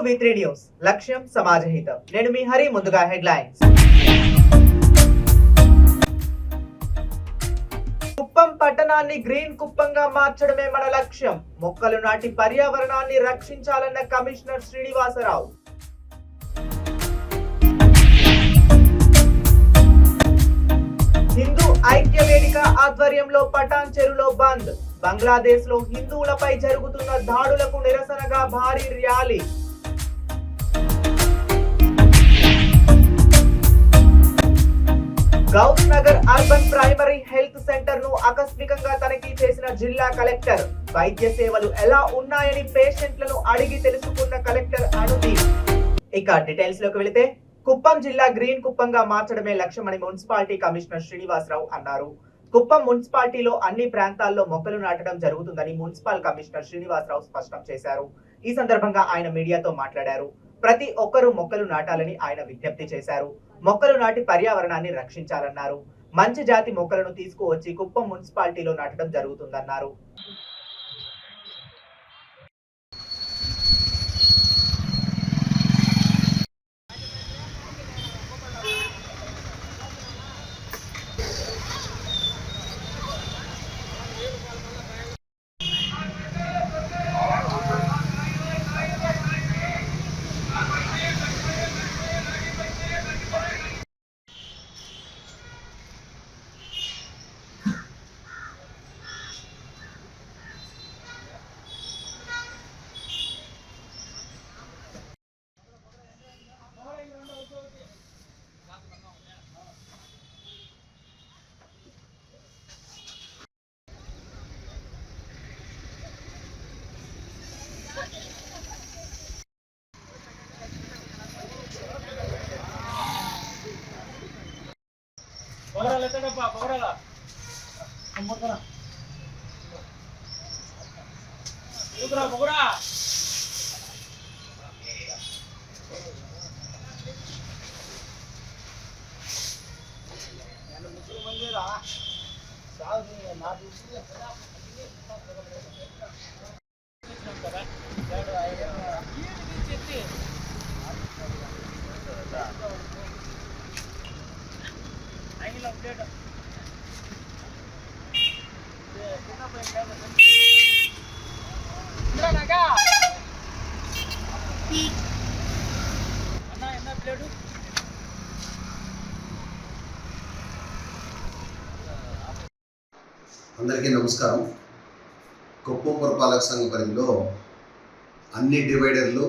V3 news లక్ష్యం సమాజహితం. నేను మీ హరి. ముందుగా హెడ్లైన్స్. కుప్పం పట్టణాన్ని గ్రీన్ కుప్పంగా మార్చడమే మన లక్ష్యం. మొక్కలు నాటి పర్యావరణాన్ని రక్షించాలన్న కమిషనర్ శ్రీనివాసరావు. హిందూ ఐక్య వేదిక ఆధ్వర్యంలో పటాన్ చెరులో బంద్. బంగ్లాదేశ్ లో హిందువులపై జరుగుతున్న దాడులకు నిరసనగా భారీ rally. Ghouse Nagar urban primary health centre ను ఆకస్మికంగా తనిఖీ చేసిన జిల్లా కలెక్టర్. వైద్య సేవలు ఎలా ఉన్నాయని పేషెంట్లను అడిగి తెలుసుకున్న కలెక్టర్ అనుదీప్. ఇక డీటెయిల్స్ లోకి వెళితే, కుప్పం జిల్లా గ్రీన్ కుప్పంగా మార్చడమే లక్ష్యమని మున్సిపాలిటీ కమిషనర్ శ్రీనివాసరావు అన్నారు. కుప్పం మున్సిపాలిటీలో అన్ని ప్రాంతాల్లో మొక్కలు నాటడం జరుగుతుందని మున్సిపల్ కమిషనర్ శ్రీనివాసరావు స్పష్టం చేశారు. ఈ సందర్భంగా ఆయన మీడియాతో మాట్లాడారు. ప్రతి ఒక్కరూ మొక్కలు నాటాలని ఆయన విజ్ఞప్తి చేశారు. మొక్కలు నాటి పర్యావరణాన్ని రక్షించాలన్నారు. మంచి జాతి మొక్కలను తీసుకువచ్చి కుప్పం మున్సిపాలిటీలో నాటడం జరుగుతుందన్నారు. అందరికీ నమస్కారం. కుప్పం పురపాలక సంఘ పరిధిలో అన్ని డివైడర్లు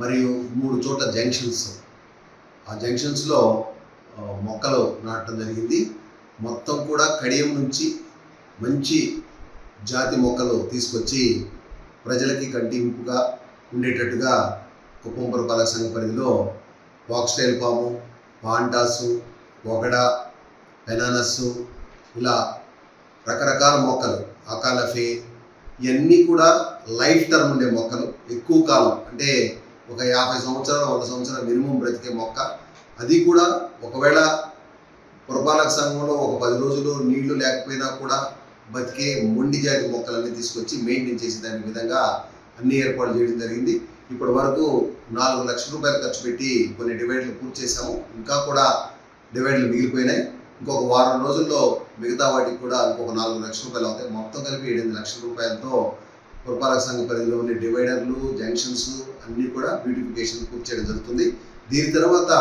మరియు 3 చోట్ల జంక్షన్స్, ఆ జంక్షన్స్లో మొక్కలు నాటడం జరిగింది. మొత్తం కూడా కడియం నుంచి మంచి జాతి మొక్కలు తీసుకొచ్చి ప్రజలకి కంటింపుగా ఉండేటట్టుగా కుప్పం పురపాలక సంఘ పరిధిలో వాక్స్టైల్ పాము, పాంటాసు, ఒకడ, పెనానస్సు, ఇలా రకరకాల మొక్కలు, అకాలఫే, ఇవన్నీ కూడా లైఫ్ టర్మ్ ఉండే మొక్కలు. ఎక్కువ కాలం అంటే ఒక 50 సంవత్సరాలు 100 సంవత్సరాలు మినిమం బ్రతికే మొక్క. అది కూడా ఒకవేళ పురపాలక సంఘంలో ఒక 10 రోజులు నీళ్లు లేకపోయినా కూడా బతికే మొండి జాతి మొక్కలన్నీ తీసుకొచ్చి మెయింటైన్ చేసే దాని విధంగా అన్ని ఏర్పాట్లు చేయడం జరిగింది. ఇప్పటి వరకు 4 లక్షల రూపాయలు ఖర్చు పెట్టి కొన్ని డివైడర్లు పూర్తి చేశాము. ఇంకా కూడా డివైడర్లు మిగిలిపోయినాయి. ఇంకొక వారం రోజుల్లో మిగతా వాటికి కూడా ఇంకొక 4 లక్షల రూపాయలు అవుతాయి. మొత్తం కలిపి 8 లక్షల రూపాయలతో పురపాలక సంఘ పరిధిలో ఉండే డివైడర్లు, జంక్షన్స్ అన్నీ కూడా బ్యూటిఫికేషన్ పూర్తి చేయడం జరుగుతుంది. దీని తర్వాత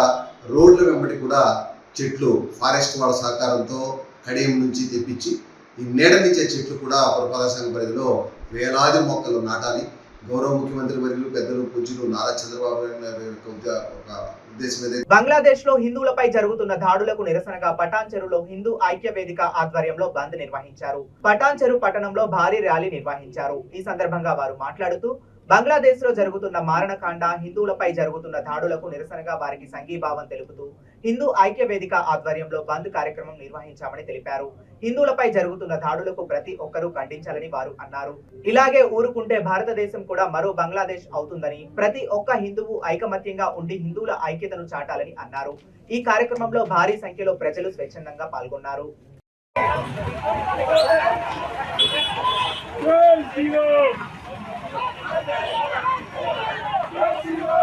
రోడ్ల వెంబడి కూడా చెట్లు ఫారెస్ట్ వాళ్ళ సహకారంతో కడియం నుంచి తెప్పించి ఈ నీడనిచ్చే చెట్లు కూడా పురపాలక సంఘ పరిధిలో వేలాది మొక్కలు నాటాలి. గౌరవ ముఖ్యమంత్రి వర్యులు పెద్దలు పూజ్యులు నారా చంద్రబాబు ఉద్దేశం. బంగ్లాదేశ్ లో హిందువులపై జరుగుతున్న దాడులకు నిరసనగా పటాన్ చెరులో హిందూ ఐక్య వేదిక ఆధ్వర్యంలో బంద్ నిర్వహించారు. పటాన్ చెరు పట్టణంలో భారీ ర్యాలీ నిర్వహించారు. ఈ సందర్భంగా వారు మాట్లాడుతూ బంగ్లాదేశ్ లో జరుగుతున్న మారణకాండ, హిందువులపై జరుగుతున్న దాడులకు నిరసనగా వారికి సంఘీభావం తెలుపుతూ హిందూ ఐక్య వేదిక ఆధ్వర్యంలో బంద్ కార్యక్రమం నిర్వహించామని తెలిపారు. హిందువులపై జరుగుతున్న దాడులకు ప్రతి ఒక్కరూ ఖండించాలని వారు అన్నారు. ఇలాగే ఊరుకుంటే భారతదేశం కూడా మరో బంగ్లాదేశ్ అవుతుందని, ప్రతి ఒక్క హిందువు ఐకమత్యంగా ఉండి హిందువుల ఐక్యతను చాటాలని అన్నారు. ఈ కార్యక్రమంలో భారీ సంఖ్యలో ప్రజలు స్వచ్ఛందంగా పాల్గొన్నారు. Let's go!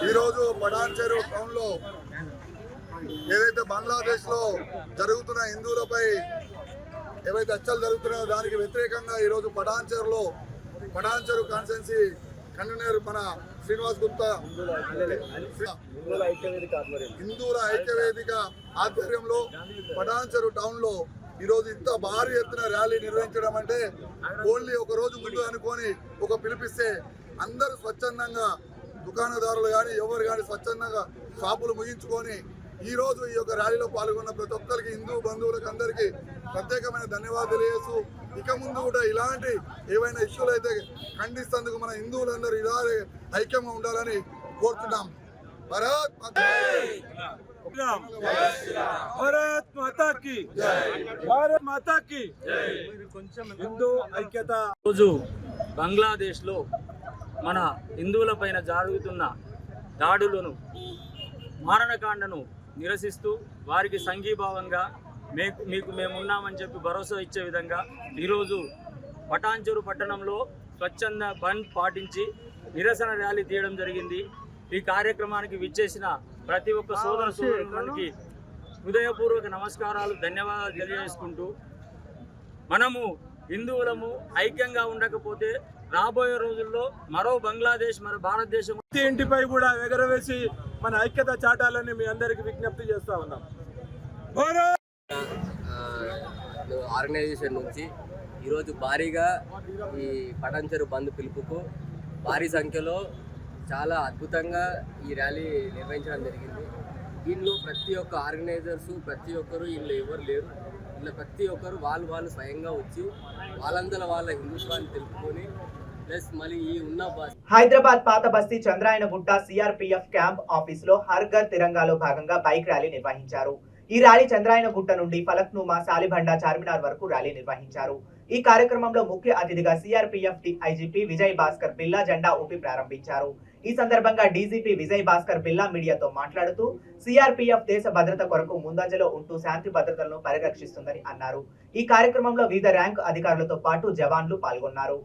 ఈరోజు పటాన్చెరు టౌన్లో ఏదైతే బంగ్లాదేశ్లో జరుగుతున్న హిందువులపై ఏవైతే హత్యలు జరుగుతున్నాయో దానికి వ్యతిరేకంగా ఈరోజు పటాన్చెరు కాన్స్టిట్యున్సీ కన్వీనర్ మన శ్రీనివాస్ గుప్తా హిందువుల ఐక్యవేదిక ఆధ్వర్యంలో పటాన్చెరు టౌన్లో ఈరోజు ఇంత భారీ ఎత్తున ర్యాలీ నిర్వహించడం అంటే ఓన్లీ ఒక రోజు ముందు అనుకొని ఒక పిలిపిస్తే అందరూ స్వచ్ఛందంగా దుకాణదారులు కానీ ఎవరు కానీ స్వచ్ఛందంగా షాపులు ముగించుకొని ఈరోజు ఈ యొక్క ర్యాలీలో పాల్గొన్న ప్రతి ఒక్కరికి హిందూ బంధువులకు అందరికీ ప్రత్యేకమైన ధన్యవాదాలు తెలియజేస్తూ ఇక ముందు కూడా ఇలాంటి ఏవైనా ఇష్యూలు అయితే ఖండిస్తేందుకు మన హిందువులందరూ ఇలాగే ఐక్యంగా ఉండాలని కోరుతున్నాం. భారత్ మాతా కీ భారత్ మాతా కీ హిందూ ఐక్యత. రోజు బంగ్లాదేశ్లో మన హిందువుల పైన జరుగుతున్న దాడులను మారణకాండను నిరసిస్తూ వారికి సంఘీభావంగా మీకు మేమున్నామని చెప్పి భరోసా ఇచ్చే విధంగా ఈరోజు పటాన్చెరు పట్టణంలో స్వచ్ఛంద బంద్ పాటించి నిరసన ర్యాలీ తీయడం జరిగింది. ఈ కార్యక్రమానికి విచ్చేసిన ప్రతి ఒక్క సోదరునికి హృదయపూర్వక నమస్కారాలు, ధన్యవాదాలు తెలియజేసుకుంటూ మనము హిందువులము ఐక్యంగా ఉండకపోతే రాబోయే రోజుల్లో మరో బంగ్లాదేశ్ మన భారతదేశం ఇంటిపై కూడా ఎగరవేసి మన ఐక్యత చాటాలని మీ అందరికి విజ్ఞప్తి చేస్తా ఉన్నాం. ఆర్గనైజేషన్ నుంచి ఈరోజు భారీగా ఈ పటాన్చెరు బంద్ పిలుపుకు భారీ సంఖ్యలో చాలా అద్భుతంగా ఈ ర్యాలీ నిర్వహించడం జరిగింది. దీనిలో ప్రతి ఒక్క ఆర్గనైజర్సు ప్రతి ఒక్కరు వీళ్ళు ఎవరు లేరు. ఇలా ప్రతి ఒక్కరు వాళ్ళు స్వయంగా వచ్చి వాళ్ళ హిందుత్వాన్ని తెలుపుకొని ప్లస్ మళ్ళీ ఈ ఉన్న హైదరాబాద్ పాత బస్తీ చంద్రాయనగుట్ట సిఆర్పిఎఫ్ క్యాంప్ ఆఫీస్ లో హర్ ఘర్ తిరంగాలో భాగంగా బైక్ ర్యాలీ నిర్వహించారు. ఈ ర్యాలీ చంద్రాయనగుట్ట నుండి ఫలక్నుమా సాలిబండ చార్మినార్ వరకు ర్యాలీ నిర్వహించారు. ఈ కార్యక్రమంలో ముఖ్య అతిథిగా సిఆర్పిఎఫ్ ఐజీపీ విజయ్ భాస్కర్ బిల్లా జెండా ఊపి ప్రారంభించారు. ఈ సందర్భంగా డీజీపీ విజయ్ భాస్కర్ బిల్లా మీడియాతో మాట్లాడుతూ సిఆర్పిఎఫ్ దేశ భద్రత కొరకు ముందంజలో ఉంటూ శాంతి భద్రతలను పరిరక్షిస్తుందని అన్నారు. ఈ కార్యక్రమంలో వివిధ ర్యాంక్ అధికారులతో పాటు జవాన్లు పాల్గొన్నారు.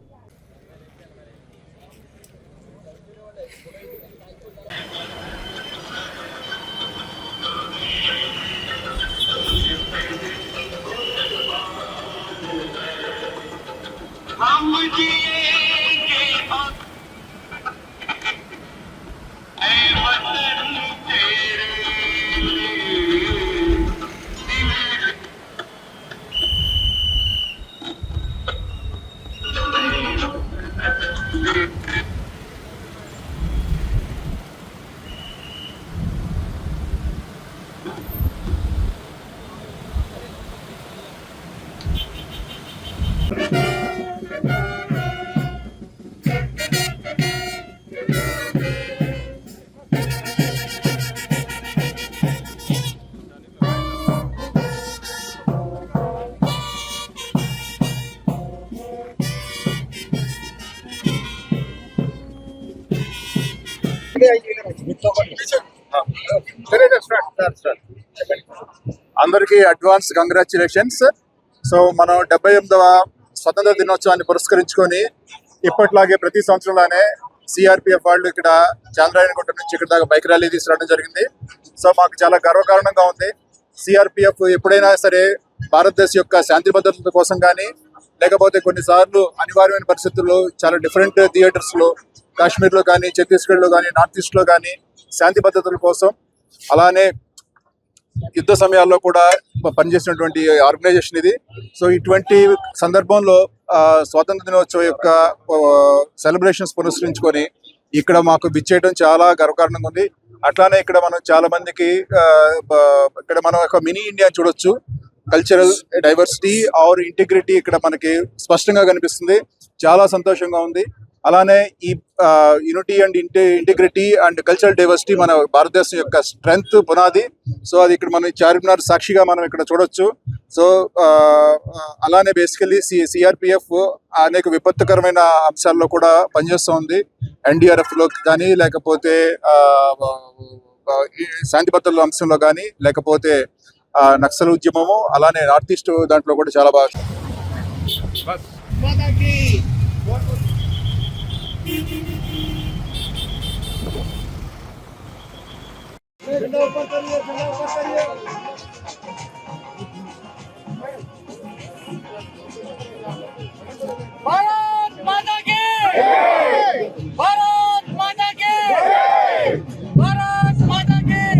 అందరికీ అడ్వాన్స్ కంగ్రాచులేషన్స్. సో మనం 78వ స్వతంత్ర దినోత్సవాన్ని పురస్కరించుకొని ఇప్పట్లాగే ప్రతి సంవత్సరంలోనే సిఆర్పిఎఫ్ వాళ్ళు ఇక్కడ చంద్రాయనగుట్ట నుంచి ఇక్కడ దాకా బైక్ ర్యాలీ తీసుకురావడం జరిగింది. సో మాకు చాలా గర్వకారణంగా ఉంది. సిఆర్పిఎఫ్ ఎప్పుడైనా సరే భారతదేశం యొక్క శాంతి భద్రతల కోసం కానీ లేకపోతే కొన్నిసార్లు అనివార్యమైన పరిస్థితుల్లో చాలా డిఫరెంట్ థియేటర్స్లో కాశ్మీర్లో కానీ ఛత్తీస్గఢ్లో కానీ నార్త్ ఈస్ట్లో కానీ శాంతి భద్రతల కోసం అలానే యుద్ధ సమయాల్లో కూడా పనిచేసినటువంటి ఆర్గనైజేషన్ ఇది. సో ఇటువంటి సందర్భంలో స్వాతంత్ర దినోత్సవం యొక్క సెలబ్రేషన్స్ పురస్కరించుకొని ఇక్కడ మాకు విచ్చేయడం చాలా గర్వకారణంగా ఉంది. అట్లానే ఇక్కడ మనం చాలా మందికి ఇక్కడ మనం ఒక మినీ ఇండియా చూడొచ్చు. కల్చరల్ డైవర్సిటీ ఆర్ ఇంటిగ్రిటీ ఇక్కడ మనకి స్పష్టంగా కనిపిస్తుంది. చాలా సంతోషంగా ఉంది. అలానే ఈ unity and integrity and cultural diversity మన భారతదేశం యొక్క స్ట్రెంగ్త్ పునాది. సో అది ఇక్కడ మనం చార్మినార్ సాక్షిగా మనం ఇక్కడ చూడొచ్చు. సో అలానే బేసికలీ సిఆర్పిఎఫ్ అనేక విపత్తుకరమైన అంశాల్లో కూడా పనిచేస్తూ ఉంది. ఎన్డీఆర్ఎఫ్ లో కానీ, లేకపోతే శాంతి భద్రతల అంశంలో కానీ, లేకపోతే నక్సల్ ఉద్యమము, అలానే నార్త్ ఈస్ట్ దాంట్లో కూడా చాలా బాగా. भारत माता की भारत माता की भारत माता की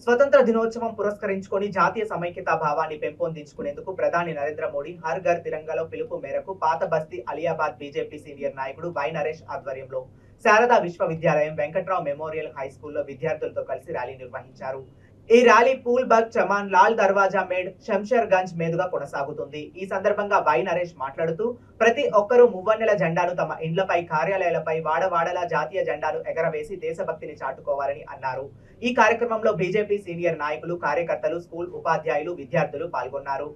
స్వతంత్ర దినోత్సవం పురస్కరించుకొని జాతీయ సమైక్యతా భావాన్ని పెంపొందించుకునేందుకు ప్రధాని నరేంద్ర మోడీ హర్ ఘర్ తిరంగాలో పిలుపు మేరకు పాత బస్తీ అలియాబాద్ బీజేపీ సీనియర్ నాయకుడు వై నరేష్ ఆధ్వర్యంలో శారదా విశ్వవిద్యాలయం వెంకట్రావు మెమోరియల్ హై స్కూల్లో విద్యార్థులతో కలిసి ర్యాలీ నిర్వహించారు. ఈ rally pool bug Chaman Lal దర్వాజా మేడ్ శంషర్ గంజ్ మీదుగా కొనసాగుతుంది. ఈ సందర్భంగా వై నరేష్ మాట్లాడుతూ ప్రతి ఒక్కరూ మువ్వన్నెల జెండాను తమ ఇండ్లపై, కార్యాలయాలపై వాడవాడలా జాతీయ జెండాను ఎగరవేసి దేశభక్తిని చాటుకోవాలని అన్నారు. ఈ కార్యక్రమంలో బీజేపీ సీనియర్ నాయకులు, కార్యకర్తలు, స్కూల్ ఉపాధ్యాయులు, విద్యార్థులు పాల్గొన్నారు.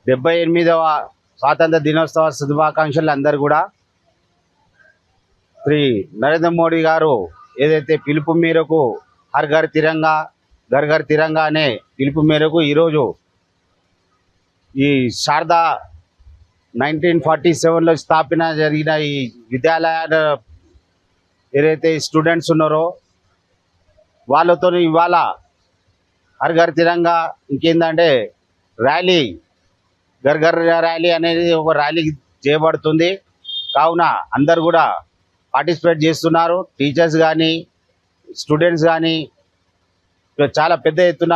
డెబ్బై 78వ స్వాతంత్ర దినోత్సవ శుభాకాంక్షలు అందరూ కూడా. శ్రీ నరేంద్ర మోడీ గారు ఏదైతే పిలుపు మేరకు హర్ ఘర్ తిరంగా, ఘర్ ఘర్ తిరంగా అనే పిలుపు మేరకు ఈరోజు ఈ శారదా 1947లో స్థాపన జరిగిన ఈ విద్యాలయాల ఏదైతే స్టూడెంట్స్ ఉన్నారో వాళ్ళతో ఇవాళ హర్ ఘర్ తిరంగా ఇంకేందంటే ర్యాలీ, ఘర్ ఘర్ ర్యాలీ అనేది ఒక ర్యాలీ చేయబడుతుంది. కావున అందరు కూడా పార్టిసిపేట్ చేస్తున్నారు. టీచర్స్ కానీ, స్టూడెంట్స్ కానీ చాలా పెద్ద ఎత్తున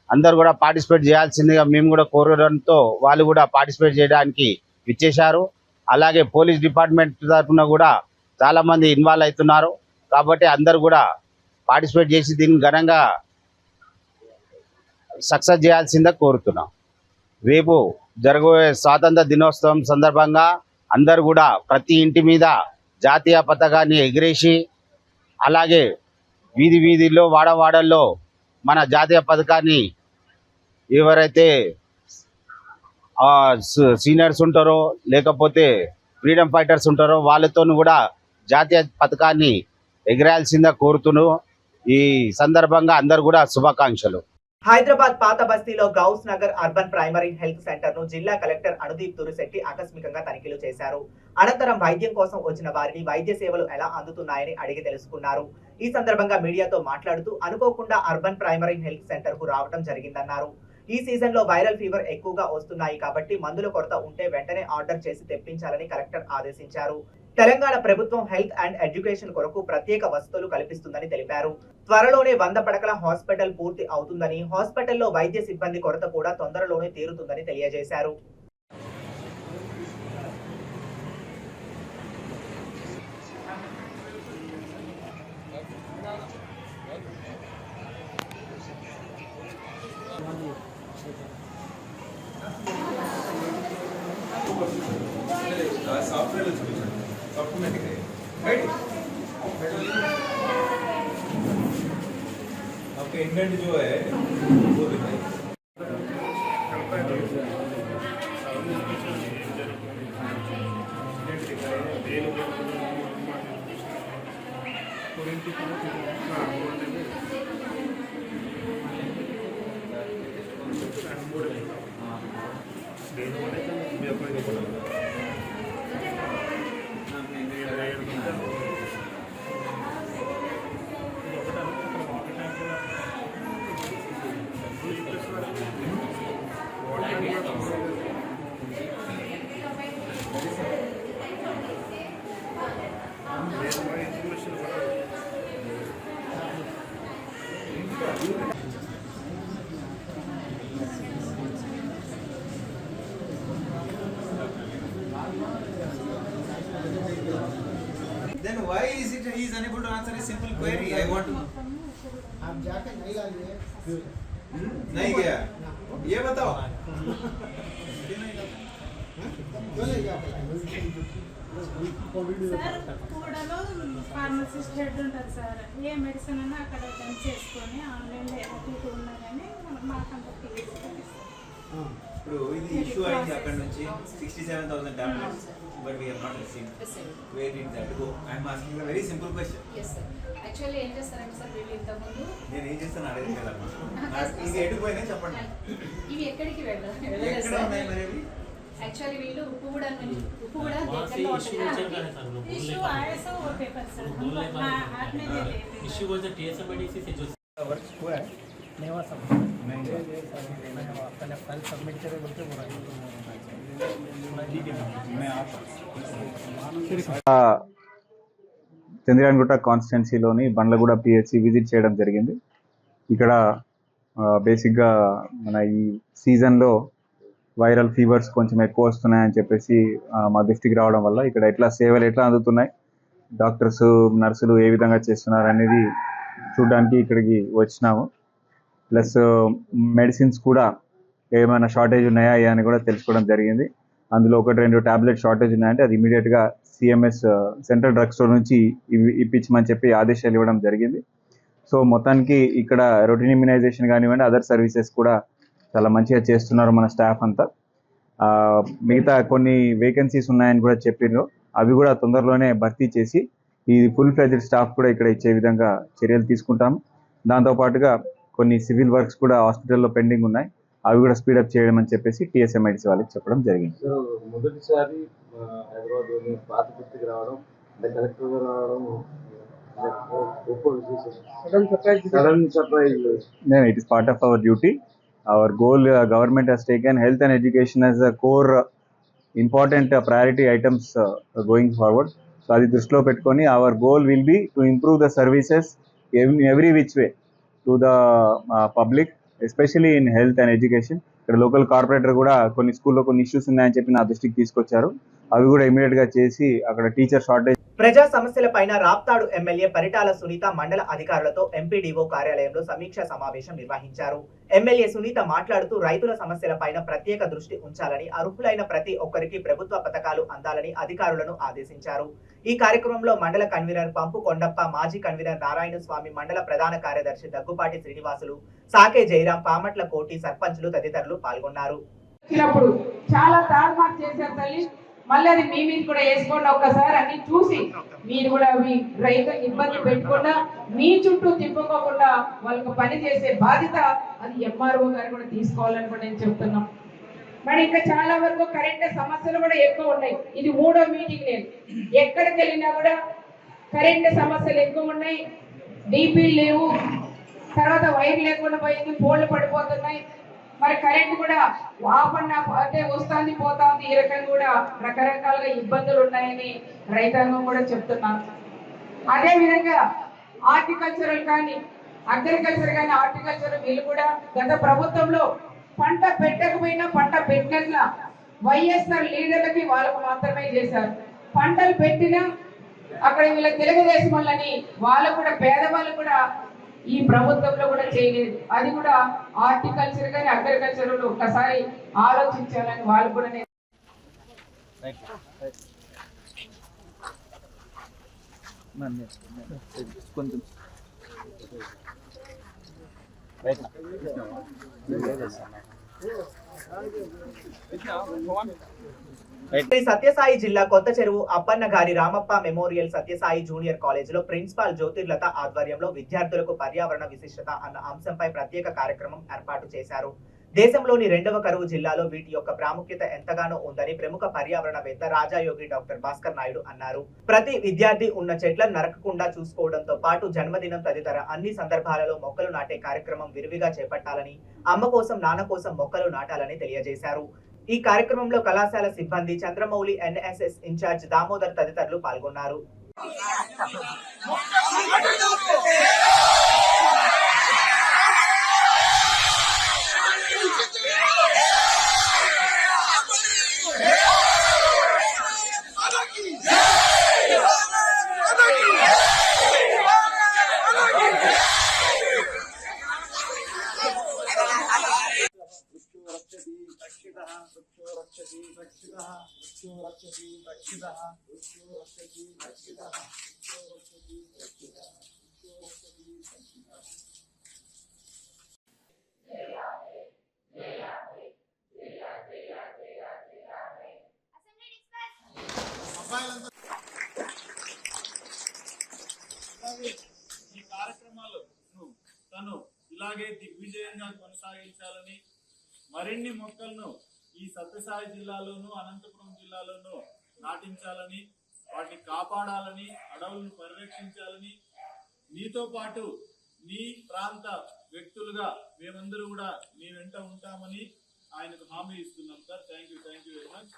అందరు కూడా పార్టిసిపేట్ చేయాల్సిందిగా మేము కూడా కోరడంతో వాళ్ళు కూడా పార్టిసిపేట్ చేయడానికి ఇచ్చేశారు. అలాగే పోలీస్ డిపార్ట్మెంట్ తరఫున కూడా చాలామంది ఇన్వాల్వ్ అవుతున్నారు. కాబట్టి అందరు కూడా పార్టిసిపేట్ చేసి దీన్ని ఘనంగా సక్సెస్ చేయాల్సిందిగా కోరుతున్నాం. రేపు జరగబోయే స్వాతంత్ర దినోత్సవం సందర్భంగా అందరు కూడా ప్రతి ఇంటి మీద జాతీయ పతాకాన్ని ఎగిరేసి, అలాగే వీధి వీధిలో, వాడవాడల్లో మన జాతీయ పతాకాన్ని ఎవరైతే సీనియర్స్ ఉంటారో లేకపోతే ఫ్రీడమ్ ఫైటర్స్ ఉంటారో వాళ్ళతో కూడా జాతీయ పతాకాన్ని ఎగిరాల్సిందిగా కోరుతున్నాను. ఈ సందర్భంగా అందరు కూడా శుభాకాంక్షలు. హైదరాబాద్ పాత బస్తీలో Ghouse Nagar urban primary health centre ను జిల్లా కలెక్టర్ అనుదీప్ తురిశెట్టి ఆకస్మికంగా తనిఖీలు చేశారు. అనంతరం వైద్యం కోసం వచ్చిన వారిని వైద్య సేవలు ఎలా అందుతున్నాయని అడిగి తెలుసుకున్నారు. ఈ సందర్భంగా మీడియాతో మాట్లాడుతూ అనుకోకుండా అర్బన్ ప్రైమరీ హెల్త్ సెంటర్ కు రావడం జరిగిందన్నారు. ఈ సీజన్ లో వైరల్ ఫీవర్ ఎక్కువగా వస్తున్నాయి కాబట్టి మందుల కొరత ఉంటే వెంటనే ఆర్డర్ చేసి తెప్పించాలని కలెక్టర్ ఆదేశించారు. తెలంగాణ ప్రభుత్వం హెల్త్ అండ్ ఎడ్యుకేషన్ కొరకు ప్రత్యేక వసతులు కల్పిస్తుందని తెలిపారు. త్వరలోనే 100 పడకల హాస్పిటల్ పూర్తి అవుతుందని, హాస్పిటల్లో వైద్య సిబ్బంది కొరత కూడా తొందరలోనే తీరుతుందని తెలియజేశారు. आपका इन्वेंट जो है वो दिखाइए। Then why is it he is unable to answer a simple query? I want to. आप जाके नहीं लाइए नहीं गया. ये बताओ. क्यों नहीं गया? సార్ కూడలో ఫార్మసిస్ట్ హెడ్ ఉంటారు సార్. ఏ మెడిసిన్ అన్నా అక్కడ డన్ చేసుకొని ఆన్లైన్లో అటు ఇటు ఉన్నా కానీ మాకంత ఇప్పుడు ఇది ఇష్యూ అయింది అక్కడ నుంచి 67,000 tablets but we have not received. Where did that go? I am asking a very simple question. yes sir actually ఏం చేస్తారంటే సార్ వీళ్ళు ఇంత ముందు నేను ఏం చేస్తాను అడగదు కదా. ఇది ఎటు పోయినా చెప్పండి. ఇవి ఎక్కడికి వెళ్ళాలి ఎక్కడ ఉన్నాయి మరి అవి? యాక్చువల్లీ వీళ్ళు ఉప్పుగూడ నుంచి ఉప్పుగూడ इशू आया सो वो पेपर सर हमको हाथ में दे देते इशू वाज द टीएसएमडीसी से जो वर्क हुआ है नेवा सब मैं अपने फाइल सबमिट करे बोलते बोला मैं आप చంద్రయాన్గుట్ట కాన్స్టిట్యున్సీలోని బండ్లగూడ పిహెచ్సి విజిట్ చేయడం జరిగింది. ఇక్కడ బేసిక్గా మన ఈ సీజన్లో వైరల్ ఫీవర్స్ కొంచెం ఎక్కువ వస్తున్నాయని చెప్పేసి మా దృష్టికి రావడం వల్ల ఇక్కడ సేవలు ఎట్లా అందుతున్నాయి, డాక్టర్స్ నర్సులు ఏ విధంగా చేస్తున్నారు అనేది చూడడానికి ఇక్కడికి వచ్చినాము. ప్లస్ మెడిసిన్స్ కూడా ఏమైనా షార్టేజ్ ఉన్నాయా అని కూడా తెలుసుకోవడం జరిగింది. అందులో 1-2 టాబ్లెట్ షార్టేజ్ ఉన్నాయంటే అది ఇమీడియట్గా సిఎంఎస్ సెంట్రల్ డ్రగ్ స్టోర్ నుంచి ఇప్పించమని చెప్పి ఆదేశాలు ఇవ్వడం జరిగింది. సో మొత్తానికి ఇక్కడ రొటీన్ ఇమ్యునైజేషన్ కానివ్వండి, అదర్ సర్వీసెస్ కూడా చాలా మంచిగా చేస్తున్నారు మన స్టాఫ్ అంతా. మిగతా కొన్ని వేకెన్సీస్ ఉన్నాయని కూడా చెప్పారు, అవి కూడా తొందరలోనే భర్తీ చేసి ఈ ఫుల్ ఫ్లెడ్జ్డ్ స్టాఫ్ కూడా ఇక్కడ ఇచ్చే విధంగా చర్యలు తీసుకుంటాము. దాంతోపాటుగా కొన్ని సివిల్ వర్క్స్ కూడా హాస్పిటల్లో పెండింగ్ ఉన్నాయి, అవి కూడా స్పీడప్ చేయడం అని చెప్పేసి టీఎస్ఎంఐడిసి వాళ్ళకి చెప్పడం జరిగింది. మొదటిసారి హైదరాబాద్ పాత బస్తీకి రావడం, కలెక్టర్ గారు రావడం sudden surprise. It is part of our duty. Our goal, government has taken health and education as a core important priority items going forward. So adi drishtilo pettukoni our goal will be to improve the services in every which way to the public, especially in health and education. ఇక్కడ local corporator కూడా కొన్ని స్కూల్లో కొన్ని issues ఉన్నాయని చెప్పి నా దృష్టికి తీసుకొచ్చారు, అవి కూడా ఇమీడియట్ గా చేసి అక్కడ టీచర్ షార్టేజ్. ప్రజా సమస్యలపైన రాప్తాడు ఎమ్మెల్యే పరిటాల సునీత మండల అధికారులతో ఎంపీడీఓ కార్యాలయంలో సమీక్షా సమావేశం నిర్వహించారు. ఎమ్మెల్యే సునీత మాట్లాడుతూ రైతుల సమస్యలపైన ప్రత్యేక దృష్టి ఉంచాలని, అర్హులైన ప్రతి ఒక్కరికి ప్రభుత్వ పథకాలు అందాలని అధికారులను ఆదేశించారు. ఈ కార్యక్రమంలో మండల కన్వీనర్ పంపు కొండప్ప, మాజీ కన్వీనర్ నారాయణ స్వామి, మండల ప్రధాన కార్యదర్శి దగ్గుపాటి శ్రీనివాసులు, సాకే జయరాం, పామట్ల కోటి, సర్పంచులు తదితరులు పాల్గొన్నారు. చాలా తారుమారు చేశారు తల్లి. మళ్ళీ అది మీ మీద కూడా వేసుకోండి. ఒక్కసారి అన్ని చూసి మీరు కూడా అవి రైతులకు ఇబ్బంది పెట్టకుండా మీ చుట్టూ తిప్పుకోకుండా వాళ్ళకు పని చేసే బాధ్యత అది ఎంఆర్ఓ గారు కూడా తీసుకోవాలని కూడా నేను చెప్తున్నాం. మరి ఇంకా చాలా వరకు కరెంట్ సమస్యలు కూడా ఎక్కువ ఉన్నాయి. ఇది 3వ మీటింగ్. నేను ఎక్కడికి వెళ్ళినా కూడా కరెంట్ సమస్యలు ఎక్కువ ఉన్నాయి. డీపీలు లేవు, తర్వాత వైర్ లేకుండా పోయింది, పోల్లు పడిపోతున్నాయి. మరి కరెంట్ కూడా ఆపన్నా అంటే వస్తుంది పోతుంది, ఈ రకంగా కూడా రకరకాలుగా ఇబ్బందులు ఉన్నాయని రైతాంగం కూడా చెప్తున్నారు. అదేవిధంగా హార్టికల్చరల్ కానీ అగ్రికల్చర్ కానీ హార్టికల్చర్ వీళ్ళు కూడా గత ప్రభుత్వంలో పంట పెట్టకపోయినా పంట పెట్టిన వైఎస్ఆర్ లీడర్లకి వాళ్ళకు మాత్రమే చేశారు. పంటలు పెట్టినా అక్కడ వీళ్ళ తెలుగుదేశం వాళ్ళని వాళ్ళు కూడా పేదవాళ్ళు కూడా ఈ ప్రభుత్వంలో కూడా చేయలేదు. అది కూడా హార్టికల్చర్ కానీ అగ్రికల్చర్ ఒక్కసారి ఆలోచించాలని వాళ్ళు కూడా కొంచెం శ్రీ సత్యసాయి జిల్లా కొత్త చెరువు అప్పన్న గారి రామప్ప మెమోరియల్ సత్యసాయి జూనియర్ కాలేజీలో ప్రిన్సిపాల్ జ్యోతిర్లత ఆధ్వర్యంలో విద్యార్థులకు పర్యావరణ విశిష్టత అన్న అంశంపై ప్రత్యేక కార్యక్రమం ఏర్పాటు చేశారు. దేశంలోని 2వ కరువు జిల్లాలో వీటి యొక్క ప్రాముఖ్యత ఎంతగానో ఉందని ప్రముఖ పర్యావరణవేత్త రాజాయోగి డాక్టర్ భాస్కర్ నాయుడు అన్నారు. ప్రతి విద్యార్థి ఉన్న చెట్లను నరకకుండా చూసుకోవడంతో పాటు జన్మదినం తదితర అన్ని సందర్భాలలో మొక్కలు నాటే కార్యక్రమం విరివిగా చేపట్టాలని, అమ్మ కోసం నాన్న కోసం మొక్కలు నాటాలని తెలియజేశారు. ఈ కార్యక్రమంలో కళాశాల సిబ్బంది, చంద్రమౌళి ఎన్ఎస్ఎస్ ఇన్ఛార్జ్ దామోదర్ తదితరులు పాల్గొన్నారు. ఈ కార్యక్రమాలను తను ఇలాగే దిగ్విజయంగా కొనసాగించాలని, మరిన్ని మొక్కలను ఈ సత్యసాయి జిల్లాలోను అనంతపురం జిల్లాలోను నాటించాలని, వాటిని కాపాడాలని, అడవులను పరిరక్షించాలని, నీతో పాటు నీ ప్రాంత వ్యక్తులుగా మేమందరూ కూడా మీ వెంట ఉంటామని ఆయనకు హామీ ఇస్తున్నాం sir. Thank you very much.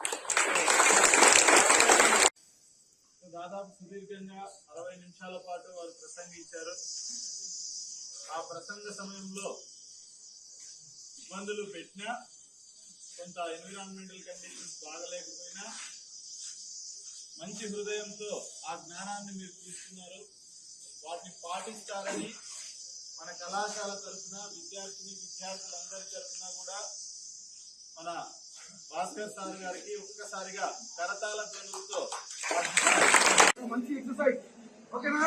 దాదాపు సుదీర్ఘంగా 60 నిమిషాల పాటు వారు ప్రసంగించారు. ఆ ప్రసంగ సమయంలో ఇబ్బందులు పెట్టినా, కొంత ఎన్విరాన్మెంటల్ కండిషన్స్ బాగలేకపోయినా మంచి హృదయంతో ఆ జ్ఞానాన్ని మీరు తీసుకున్నారు. వాటిని పాటిస్తారని మన కళాశాల తరఫున విద్యార్థులందరి తరఫున కూడా మన భాస్కర్ సార్ గారికి ఒక్కసారిగా కరతాళ ధ్వనులతో మంచి ఎక్సర్సైజ్. ఓకేనా?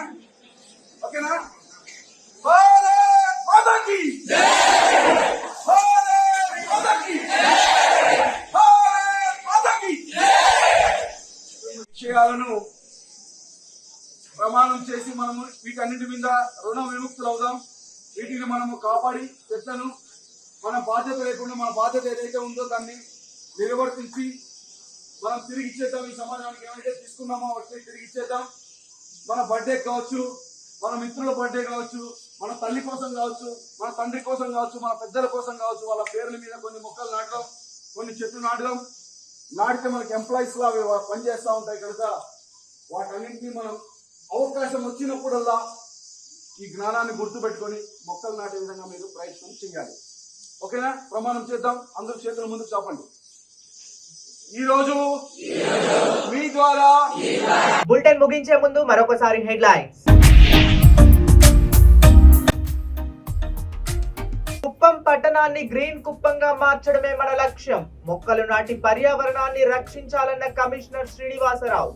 విషయాలను ప్రమాణం చేసి మనము వీటన్నిటి మీద రుణ విముక్తులు అవుదాం. వీటిని మనము కాపాడి చెట్లను మన బాధ్యత లేకుండా మన బాధ్యత ఏదైతే ఉందో దాన్ని నిర్వర్తించి మనం తిరిగి ఇచ్చేద్దాం. ఈ సమాజానికి ఏమైతే తీసుకున్నామో వాటిని తిరిగి ఇచ్చేద్దాం. మన బర్త్డే కావచ్చు, మన మిత్రుల బర్త్డే కావచ్చు, మన తల్లి కోసం కావచ్చు, మన తండ్రి కోసం కావచ్చు, మన పెద్దల కోసం కావచ్చు, వాళ్ళ పేర్ల మీద కొన్ని మొక్కలు నాటడం, కొన్ని చెట్లు నాటడం. నాటితే మనకి ఎంప్లాయీస్ లా అవి పనిచేస్తూ ఉంటాయి కనుక వాటన్నింటినీ మనం అవకాశం వచ్చినప్పుడల్లా ఈ జ్ఞానాన్ని గుర్తుపెట్టుకొని మొక్కలు నాటే విధంగా మీరు ప్రయత్నం చేయాలి. ఓకేనా? ప్రమాణం చేద్దాం. అందరూ చేతుల ముందుకు చాపండి. ఈ రోజు మీ ద్వారా బులెటిన్ ముగించే ముందు మరొకసారి హెడ్లైన్స్. కుప్పం పట్టణాన్ని గ్రీన్ కుప్పంగా మార్చడమే మన లక్ష్యం. మొక్కలు నాటి పర్యావరణాన్ని రక్షించాలన్న కమిషనర్ శ్రీనివాసరావు.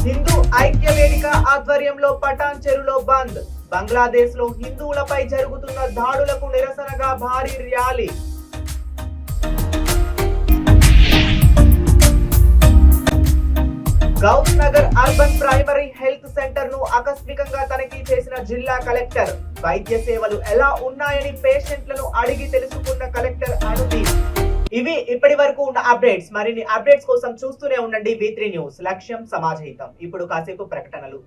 హిందూ ఐక్య వేదిక ఆధ్వర్యంలో పటాన్ చెరులో బంద్. బంగ్లాదేశ్ లో హిందువులపై జరుగుతున్న దాడులకు నిరసనగా భారీ rally. Ghouse Nagar urban primary health centre ను ఆకస్మికంగా తనిఖీ చేసిన జిల్లా కలెక్టర్. వైద్య సేవలు ఎలా ఉన్నాయని పేషెంట్లను అడిగి తెలుసుకున్న కలెక్టర్ అనుదీప్. ఇవి ఇప్పటి వరకు ఉన్న అప్డేట్స్. మరిన్ని అప్డేట్స్ కోసం చూస్తూనే ఉండండి V3 న్యూస్. లక్ష్యం సమాజహితం. ఇప్పుడు కాసేపు ప్రకటనలు.